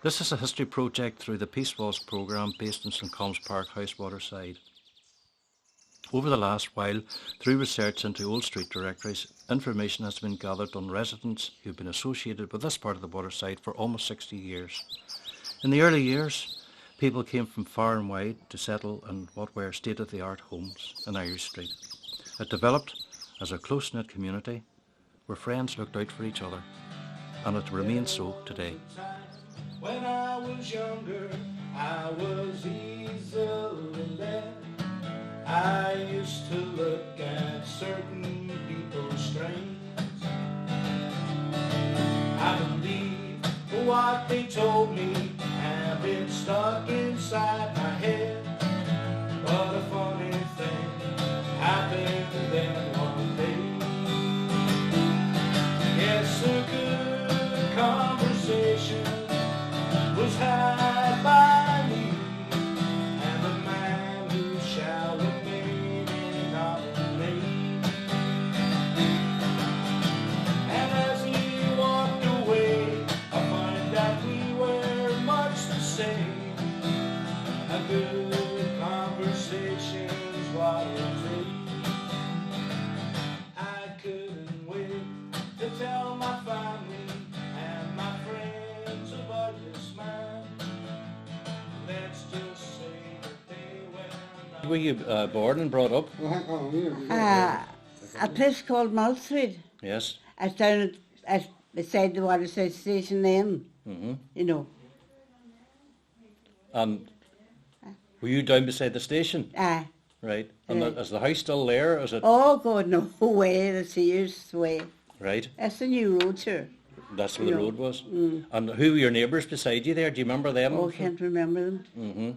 This is a history project through the Peace Walls programme based in St Colm's Park House, Waterside. Over the last while, through research into old street directories, information has been gathered on residents who have been associated with this part of the Waterside for almost 60 years. In the early years, people came from far and wide to settle in what were state-of-the-art homes in Irish Street. It developed as a close-knit community where friends looked out for each other, and it remains so today. When I was younger, I was easily led. I used to look at certain people strange. I believed what they told me had been stuck inside my head. But a funny thing happened then one day. Yes, a good conversation was had by me and the man who shall remain anonymous. And as we walked away, I find that we were much the same. A good conversation is what it takes. I couldn't wait to tell my family and my friends about this man. Let's just say that they were not. Were you born and brought up? A place called Malthrid. Yes. It's down at beside the Waterside Station then, you know. And were you down beside the station? Right. And Right. is the house still there? Is it? Oh God, no way, that's years way. Right. That's the new road, sure. That's where the No. road was. And who were your neighbours beside you there? Do you remember them? Oh, I can't remember them.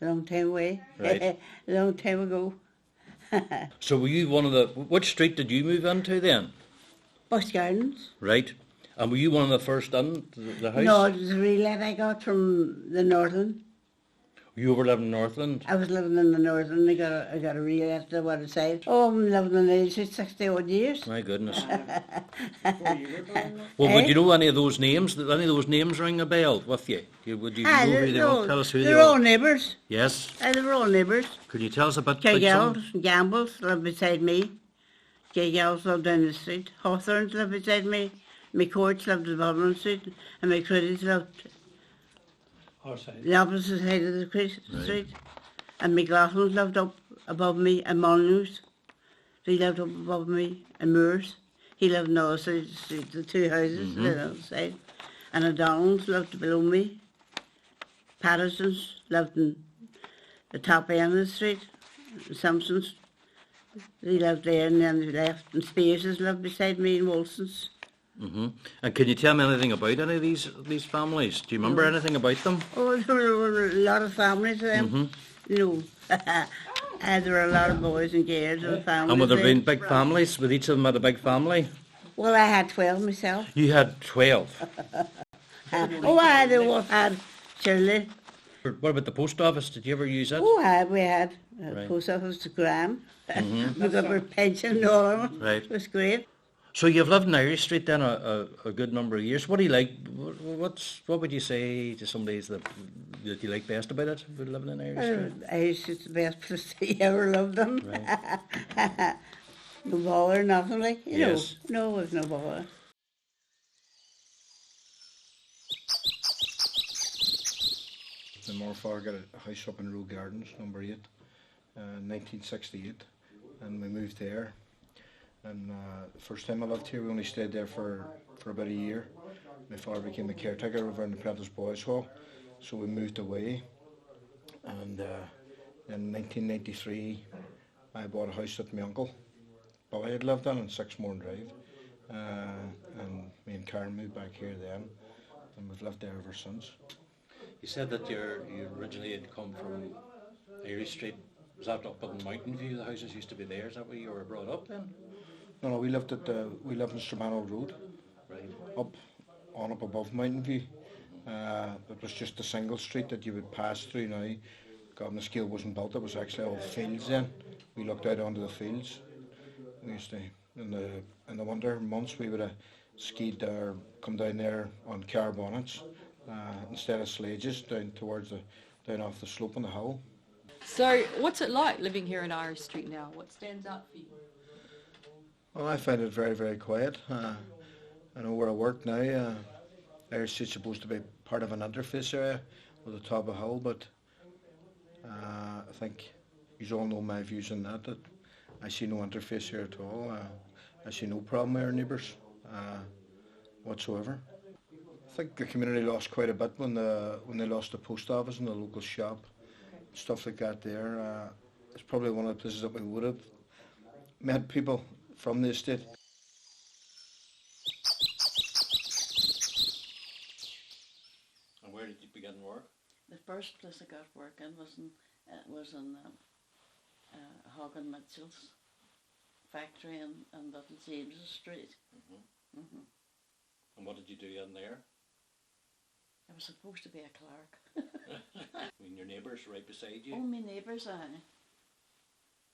A long time away. Right. A long time ago. So were you one of the... Which street did you move into then? Bush Gardens. Right. And were you one of the first in the house? No, it was a relet I got from the Northland. You were living in Northland? I was living in the Northland. I got a relet at the Waterside. Oh, I'm living in the 60 odd years. My goodness. Well, would you know any of those names? Did any of those names ring a bell with you? Would you know who they were? Tell us who they they're are. all neighbours. Yes. They were all neighbours. Could you tell us a bit about Giggles some? and Gambles lived beside me. Giggles lived down the street. Hawthorns lived beside me. McCourts lived in Dublin Street. And McCready's lived the opposite side of the street. And McLaughlin's lived up above me. And Molyneux's, he lived up above me. And Moore's, he lived on the other side of the street. The two houses on the other side. And O'Donnell's lived below me. Patterson's lived in the top end of the street. Simpson's, he lived there and then he left. And Spears's lived beside me and Wilson's. And can you tell me anything about any of these families? Do you remember anything about them? Oh, there were a lot of families of them. You know, there were a lot of boys and girls and families. And would there there. been big families? With each of them had a big family? Well, I had 12 myself. You had 12. They all had Shirley. What about the post office? Did you ever use it? We had Right. post office to Graham. We got our pension and all of it. Right. It was great. So you've lived in Irish Street then a good number of years. What do you like? What would you say to somebody that you like best about it? About living in Irish Street? Irish is the best place you ever lived in. Right. No bother, nothing like, you Yes. know. No, there's no bother. My mother and father got a house up in Road Gardens, number 8, 1968, and we moved there. And the first time I lived here, we only stayed there for about a year. My father became the caretaker over in the Prentice Boys Hall, so we moved away. And in 1993, I bought a house that my uncle Billy had lived in 6 Morn Drive. And me and Karen moved back here then, and we've lived there ever since. You said that you originally had come from Irish Street. Was that up in Mountain View? The houses used to be there. Is that where you were brought up then? No, we lived in Stromano Road, Right. up above Mountain View. It was just a single street that you would pass through now. God, the scale wasn't built, it was actually all fields then. We looked out onto the fields. We used to, in the winter months, we would have skied or come down there on car bonnets instead of sledges down off the slope on the hill. So, what's it like living here in Irish Street now? What stands out for you? Well, I find it very, very quiet. I know where I work now. Irish Street's supposed to be part of an interface area with the top of a hill, but I think you all know my views on that. That I see no interface here at all. I see no problem with our neighbours whatsoever. I think the community lost quite a bit when they lost the post office and the local shop, stuff like that. There, it's probably one of the places that we would have met people from the estate. And where did you begin work? The first place I got work in was in Hogan Mitchell's factory in Little James's Street. And what did you do in there? I was supposed to be a clerk. I mean, your neighbours right beside you? Oh, my neighbours,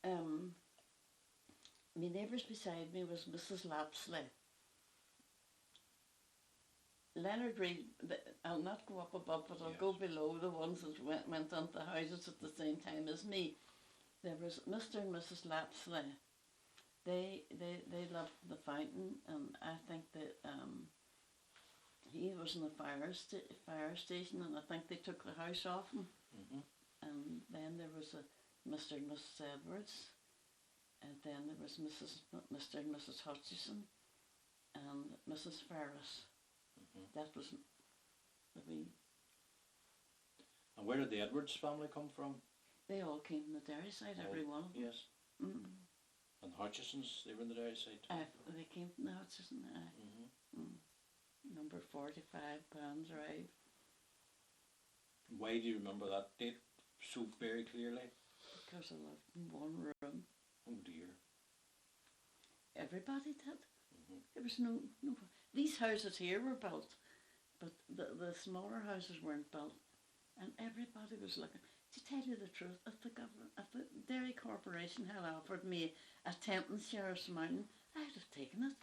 my neighbours beside me was Mrs. Lapsley. Leonard Reid, I'll not go up above, but I'll go below the ones that went into the houses at the same time as me. There was Mr. and Mrs. Lapsley. They lived in the fountain, and I think that he was in the fire station, and I think they took the house off him. And then there was Mr. and Mrs. Edwards, and then there was Mr. and Mrs. Hutchison, and Mrs. Ferris. That was the wee. And where did the Edwards family come from? They all came from the Derry side, every one of them. Yes. And the Hutchisons, they were in the Derry side? They came from the Hutchison, number 45 Pound Drive. Why do you remember that date so very clearly? Because I lived in one room. Oh dear. Everybody did. There was no. These houses here were built, but the smaller houses weren't built, and everybody was looking. To tell you the truth, if the Derry Corporation had offered me a tent in Sheriff's Mountain, I'd have taken it.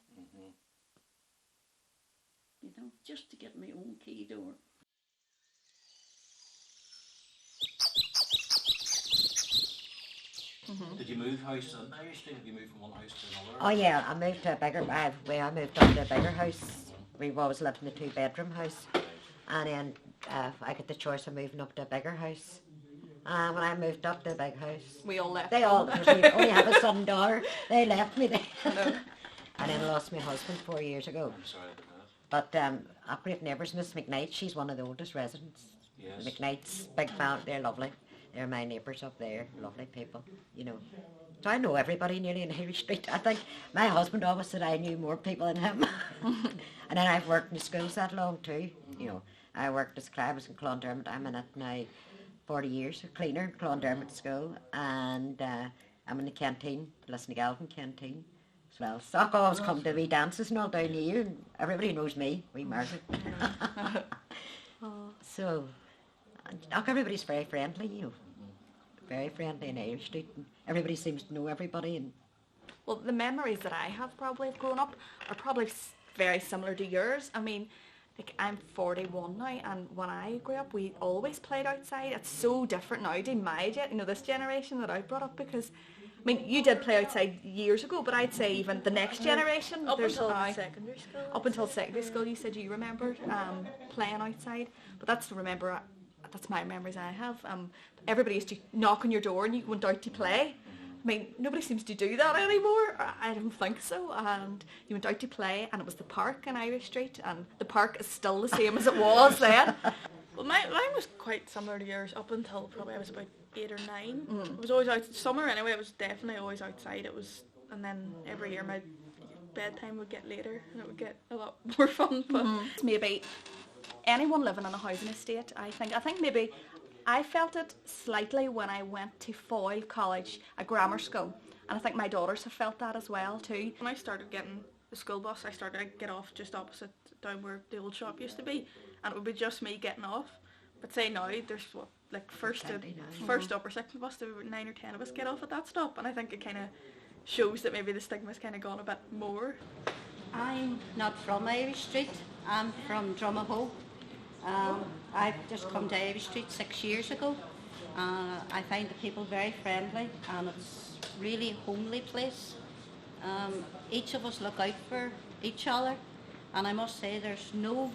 You know, just to get my own key door. Did you move house in Irish Street? Did you move from one house to another? Oh yeah, I moved to a bigger, I moved up to a bigger house. We've always lived in a 2-bedroom house. And then I got the choice of moving up to a bigger house. And when I moved up to a big house, We all left. they all, because we only have a son and daughter, they left me there. And then I lost my husband 4 years ago. I'm sorry about that. But our great neighbours, Miss McKnight, she's one of the oldest residents. Yes. McKnight's, big family, they're lovely. They're my neighbours up there, lovely people, you know. So I know everybody nearly in Irish Street. I think my husband always said I knew more people than him. And then I've worked in the schools that long too, you know. I worked as I was in Clondermott. I'm in it now 40 years, a cleaner in Clondermott school. And I'm in the canteen, Lisnagalvin canteen as well. So I always come to wee dances and all down here, and everybody knows me, wee Margaret. So, everybody's very friendly, you know. Very friendly in Irish Street, and everybody seems to know everybody. And well, the memories that I have probably of growing up are probably very similar to yours. I mean, like I'm 41 now, and when I grew up, we always played outside. It's so different now to this generation that I brought up, because, I mean, you did play outside years ago, but I'd say even the next generation. Up until secondary school. Up until secondary school, you said you remembered playing outside, but that's my memories I have. Everybody used to knock on your door and you went out to play. I mean, nobody seems to do that anymore. I don't think so. And you went out to play, and it was the park in Irish Street, and the park is still the same as it was then. Well, mine was quite similar to yours up until probably I was about 8 or 9. It was always out summer anyway. It was definitely always outside. And then every year my bedtime would get later, and it would get a lot more fun. But Maybe anyone living in a housing estate, I think maybe I felt it slightly when I went to Foyle College, a grammar school, and I think my daughters have felt that as well too. when I started getting the school bus, I started to get off just opposite down where the old shop used to be, and it would be just me getting off. But say now, there's first up or second bus, there were 9 or 10 of us get off at that stop, and I think it kind of shows that maybe the stigma's kind of gone a bit more. I'm not from Irish Street. I'm from Drumahoe. I've just come to Ivy Street 6 years ago. I find the people very friendly and it's really a homely place. Each of us look out for each other and I must say there's no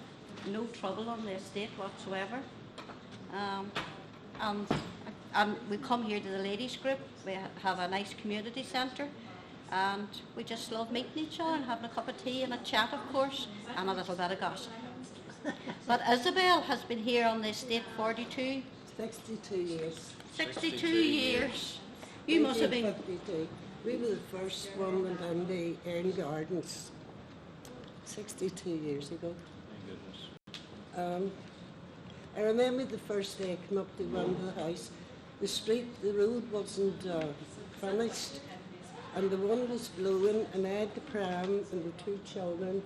trouble on the estate whatsoever. And we come here to the ladies group. We have a nice community centre and we just love meeting each other and having a cup of tea and a chat, of course, and a little bit of gossip. But Isabel has been here on the estate 62. 62 years. 62 years. You must have been... 1952. We were the first one went on the Erin Gardens 62 years ago. I remember the first day I came up to run to the house. The road wasn't finished and the wind was blowing and I had the pram and the 2 children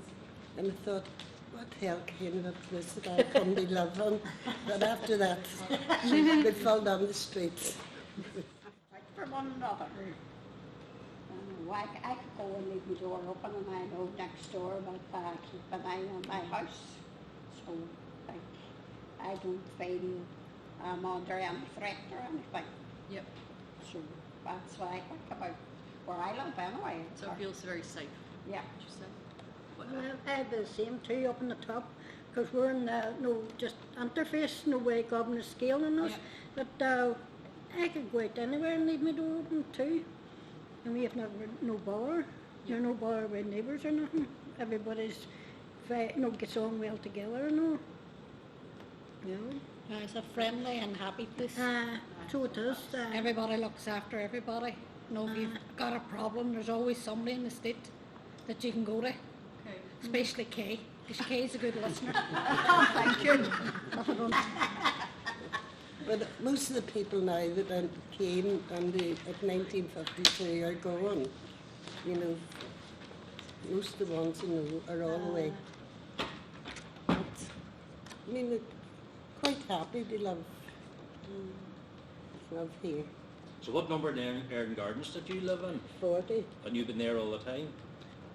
and I thought, what hell kind of place did I come to live on? But after that, we fell down the streets. For one another. I could go and leave my door open and I know next door but I keep an eye on my house. So I don't feel I'm under any threat or anything. Yep. So that's why I think about where I live anyway. So it feels very safe. Yeah. Would you say? Well, I have the same too up on the top, because we're in no just interface, no way governor scaling us. Yeah. But I could go out anywhere and leave my door open too. And we have no bother. There's no bother with neighbours or nothing. Everybody's gets on well together and all. You know. It's a friendly and happy place. So it is. Everybody looks after everybody. You know, if you've got a problem, there's always somebody in the state that you can go to. Okay. Especially Kay, because Kay's a good listener. Thank you. But most of the people now that came at 1952 are gone. You know, most of the ones are all away. But, I mean, they're quite happy to live here. So what number in Erin Gardens did you live in? 40. And you've been there all the time?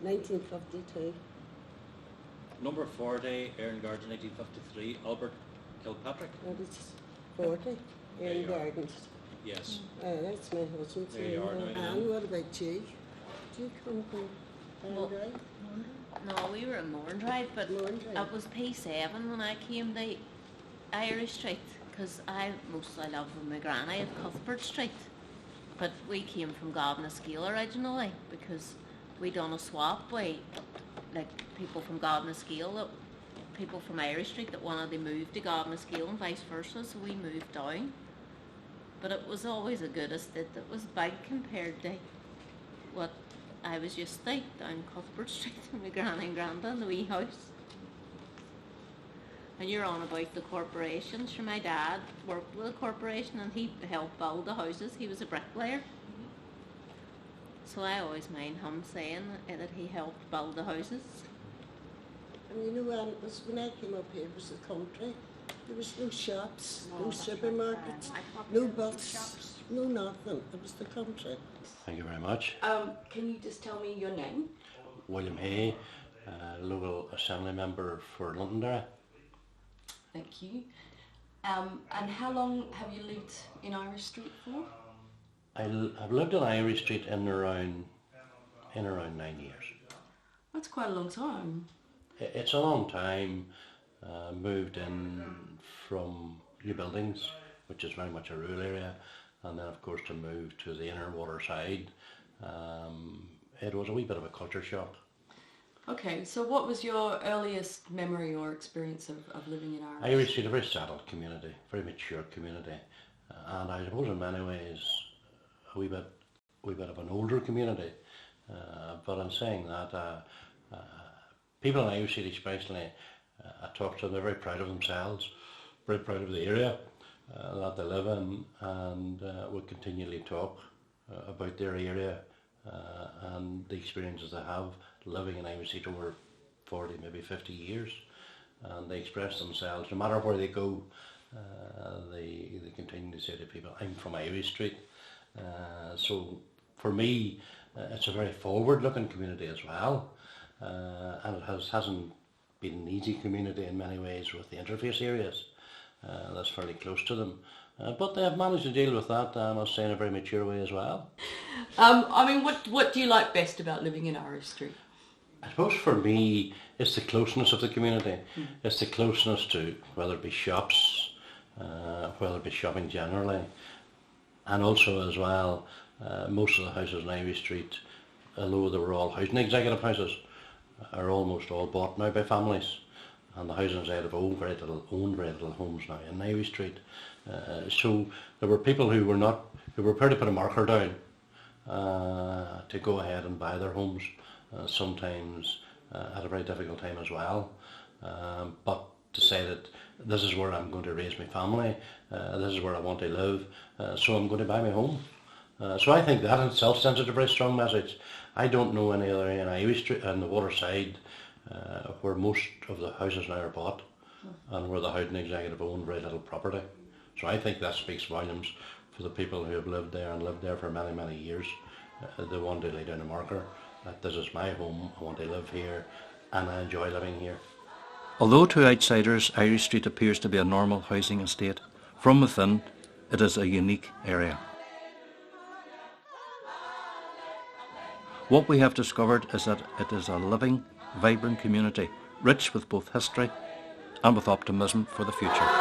1952. Number 40, Erin Gardens, 1953, Albert Kilpatrick. That is 40, Erin Gardens. Yes. That's my husband's There you are now. And what about you? Do you come from Derry? No, we were in Morndrive, but Morndrive. it was P7 when I came to Irish Street, because I mostly lived with my granny at Cuthbert Street. But we came from Gavnaskeel originally, because we done a swap way, like people from Gavnaskeel, people from Irish Street that wanted to move to Gavnaskeel and vice versa, so we moved down. But it was always a good estate. It was big compared to what I was used to down Cuthbert Street with my granny and granda in the wee house. And you're on about the corporation. Sure, my dad worked with a corporation and he helped build the houses. He was a bricklayer. So I always mind him saying that he helped build the houses. And you know, it was when I came up here, it was the country. There was no shops, no supermarkets, no bus, no nothing. It was the country. Thank you very much. Can you just tell me your name? William Hay, local assembly member for Londonderry. Thank you. And how long have you lived in Irish Street for? I've lived in Irish Street in around 9 years. That's quite a long time. It's a long time. Moved in from new buildings, which is very much a rural area, and then of course to move to the inner water side. It was a wee bit of a culture shock. Okay, so what was your earliest memory or experience of living in Irish? Irish Street, a very settled community, very mature community, and I suppose in many ways a wee bit of an older community. But in saying that, people in Irish Street especially, I talk to them, they're very proud of themselves, very proud of the area that they live in, and we continually talk about their area and the experiences they have living in Irish Street over 40, maybe 50 years, and they express themselves, no matter where they go, they continue to say to people, I'm from Irish Street. So for me, it's a very forward-looking community as well, and it hasn't been an easy community in many ways with the interface areas. That's fairly close to them. But they have managed to deal with that, I must say, in a very mature way as well. I mean, what do you like best about living in Irish Street? I suppose for me, it's the closeness of the community. It's the closeness to, whether it be shops, whether it be shopping generally, and also as well, most of the houses in Ivy Street, although they were all housing executive houses, are almost all bought now by families. And the housing side have owned very little homes now in Ivy Street. So there were people who were prepared to put a marker down to go ahead and buy their homes, sometimes at a very difficult time as well. But to say that this is where I'm going to raise my family, this is where I want to live, so I'm going to buy my home. So I think that in itself sends out a very strong message. I don't know any other area in Ivy Street, on the waterside, where most of the houses now are bought and where the housing executive owned very little property. So I think that speaks volumes for the people who have lived there and lived there for many, many years. They want to lay down a marker that this is my home, I want to live here and I enjoy living here. Although to outsiders Irish Street appears to be a normal housing estate, from within it is a unique area. What we have discovered is that it is a living, vibrant community, rich with both history and with optimism for the future.